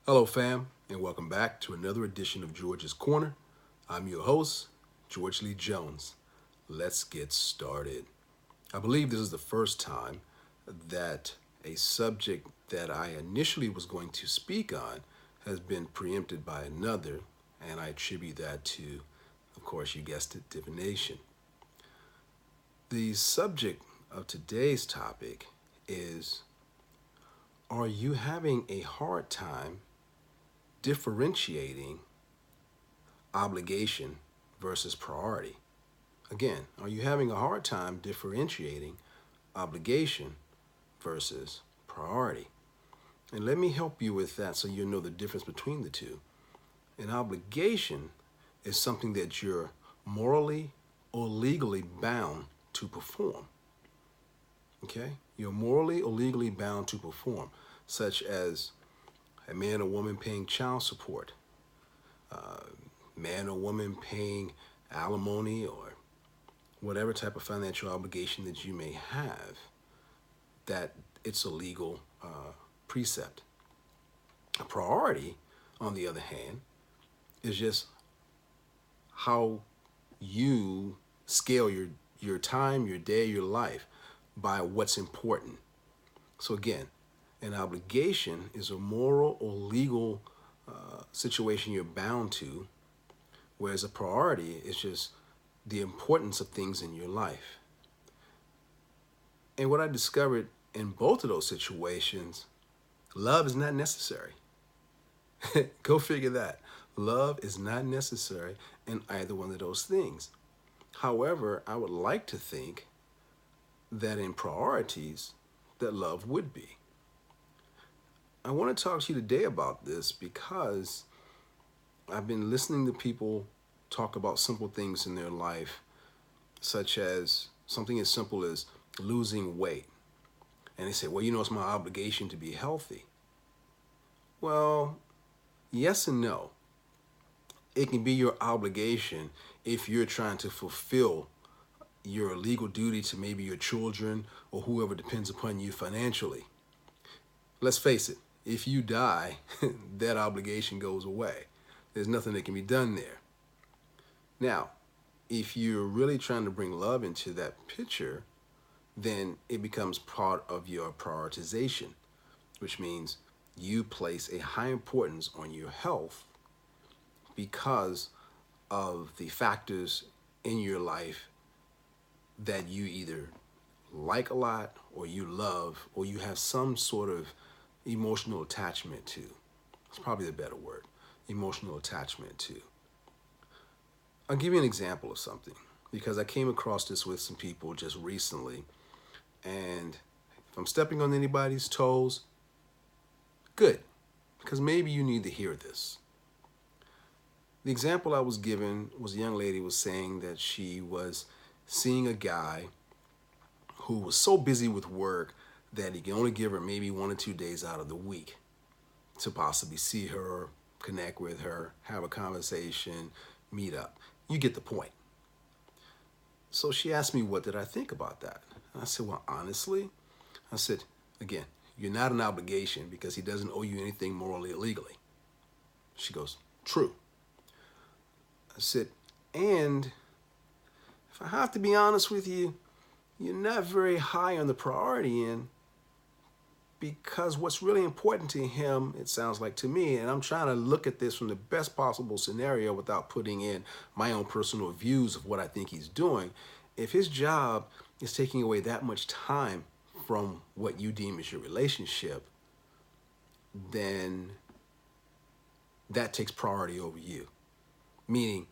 Hello, fam, and welcome back to another edition of George's Corner. I'm your host, George Lee Jones. Let's get started. I believe this is the first time that a subject that I initially was going to speak on has been preempted by another, and I attribute that to, of course, you guessed it, divination. The subject of today's topic is: are you having a hard time differentiating obligation versus priority? Again, are you having a hard time differentiating obligation versus priority? And let me help you with that so you know the difference between the two. An obligation is something that you're morally or legally bound to perform. Okay? You're morally or legally bound to perform, such as a man or woman paying child support, man or woman paying alimony, or whatever type of financial obligation that you may have, that it's a legal precept. A priority, on the other hand, is just how you scale your time, your day, your life by what's important. So again, an obligation is a moral or legal situation you're bound to, whereas a priority is just the importance of things in your life. And what I discovered in both of those situations, love is not necessary. Go figure that. Love is not necessary in either one of those things. However, I would like to think that in priorities, that love would be. I want to talk to you today about this because I've been listening to people talk about simple things in their life, such as something as simple as losing weight. And they say, well, it's my obligation to be healthy. Well, yes and no. It can be your obligation if you're trying to fulfill your legal duty to maybe your children or whoever depends upon you financially. Let's face it, if you die, that obligation goes away. There's nothing that can be done there. Now, if you're really trying to bring love into that picture, then it becomes part of your prioritization, which means you place a high importance on your health because of the factors in your life that you either like a lot or you love or you have some sort of emotional attachment to. It's probably the better word, emotional attachment to. I'll give you an example of something because I came across this with some people just recently, and if I'm stepping on anybody's toes, good, because maybe you need to hear this. The example I was given was a young lady was saying that she was seeing a guy who was so busy with work that he can only give her maybe 1 or 2 days out of the week to possibly see her, connect with her, have a conversation, meet up. You get the point. So she asked me, what did I think about that? And I said, well, honestly, I said, again, you're not an obligation because he doesn't owe you anything morally or legally. She goes, true. I said, and if I have to be honest with you, you're not very high on the priority end because what's really important to him, it sounds like to me, and I'm trying to look at this from the best possible scenario without putting in my own personal views of what I think he's doing. If his job is taking away that much time from what you deem as your relationship, then that takes priority over you. Meaning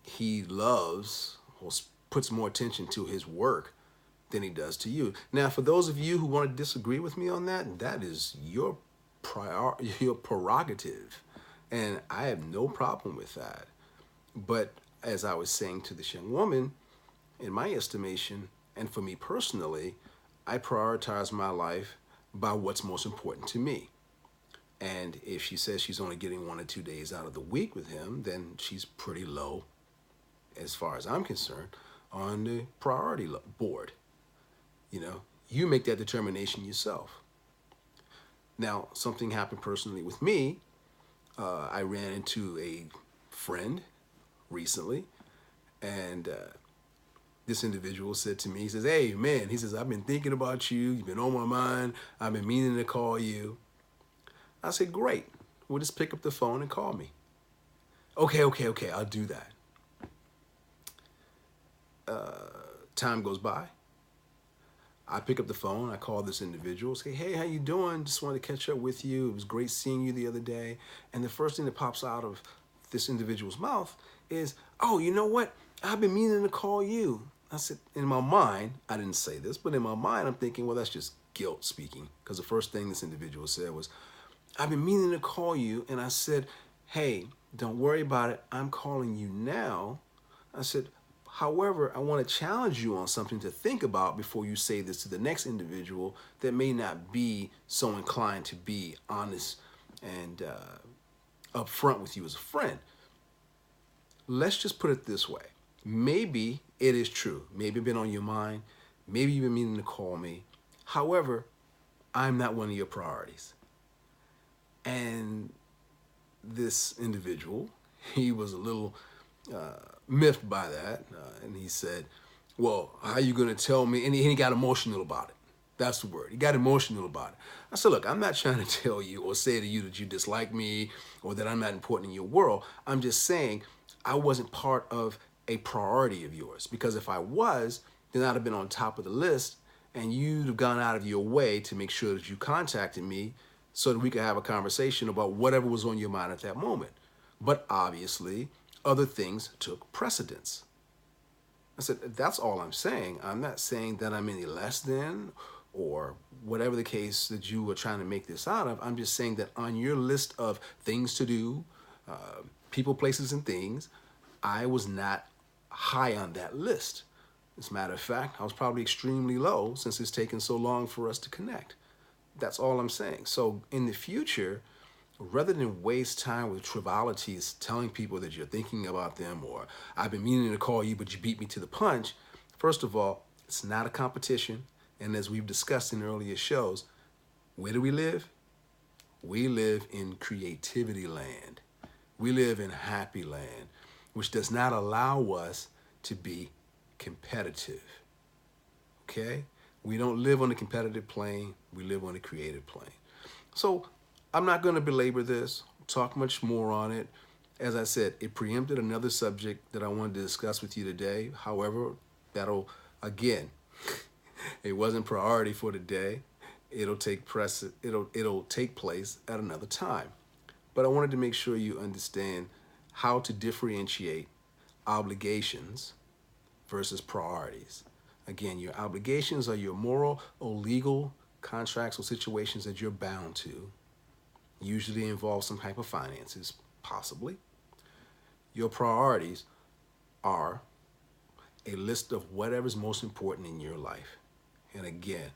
he loves or puts more attention to his work than he does to you. Now, for those of you who want to disagree with me on that, that is your prerogative, and I have no problem with that. But as I was saying to this young woman, in my estimation, and for me personally, I prioritize my life by what's most important to me. And if she says she's only getting 1 or 2 days out of the week with him, then she's pretty low, as far as I'm concerned, on the priority board. You make that determination yourself. Now, something happened personally with me. I ran into a friend recently, and this individual said to me, he says, "Hey, man," he says, "I've been thinking about you. You've been on my mind. I've been meaning to call you." I said, "Great. Well, just pick up the phone and call me." Okay, I'll do that. Time goes by. I pick up the phone. I call this individual. Say, "Hey, how you doing? Just wanted to catch up with you. It was great seeing you the other day." And the first thing that pops out of this individual's mouth is, "Oh, you know what? I've been meaning to call you." I said, in my mind, I didn't say this, but in my mind, I'm thinking, well, that's just guilt speaking. Because the first thing this individual said was, "I've been meaning to call you." And I said, "Hey, don't worry about it. I'm calling you now." I said, "However, I want to challenge you on something to think about before you say this to the next individual that may not be so inclined to be honest and upfront with you as a friend. Let's just put it this way. Maybe it is true. Maybe it's been on your mind. Maybe you've been meaning to call me. However, I'm not one of your priorities." And this individual, he was a little miffed by that. And he said, "Well, how are you going to tell me?" And he got emotional about it. That's the word. He got emotional about it. I said, "Look, I'm not trying to tell you or say to you that you dislike me or that I'm not important in your world. I'm just saying I wasn't part of a priority of yours. Because if I was, then I'd have been on top of the list and you'd have gone out of your way to make sure that you contacted me so that we could have a conversation about whatever was on your mind at that moment. But obviously, other things took precedence." I said, "That's all I'm saying. I'm not saying that I'm any less than or whatever the case that you were trying to make this out of. I'm just saying that on your list of things to do, people, places, and things, I was not high on that list. As a matter of fact, I was probably extremely low since it's taken so long for us to connect." That's all I'm saying. So in the future, rather than waste time with trivialities, telling people that you're thinking about them or "I've been meaning to call you, but you beat me to the punch," first of all, it's not a competition. And as we've discussed in earlier shows, where do we live? We live in creativity land. We live in happy land, which does not allow us to be competitive. Okay? We don't live on the competitive plane. We live on the creative plane. So I'm not going to belabor this, talk much more on it. As I said, it preempted another subject that I wanted to discuss with you today. However, that'll, again, it wasn't priority for today. It'll take place at another time. But I wanted to make sure you understand how to differentiate obligations versus priorities. Again, your obligations are your moral or legal contracts or situations that you're bound to. Usually involve some type of finances, possibly. Your priorities are a list of whatever's most important in your life. And again,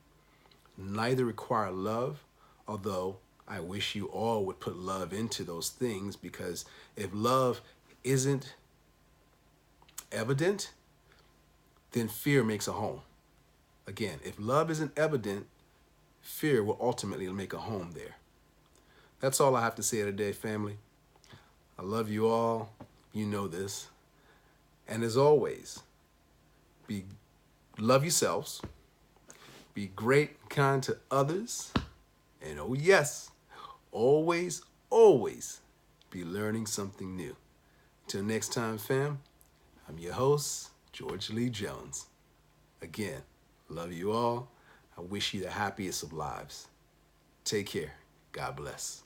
neither require love, although I wish you all would put love into those things, because if love isn't evident, then fear makes a home. Again, if love isn't evident, fear will ultimately make a home there. That's all I have to say today, family. I love you all. You know this. And as always, love yourselves, be great, kind to others, and oh yes, always, always be learning something new. Till next time, fam, I'm your host, George Lee Jones. Again, love you all. I wish you the happiest of lives. Take care. God bless.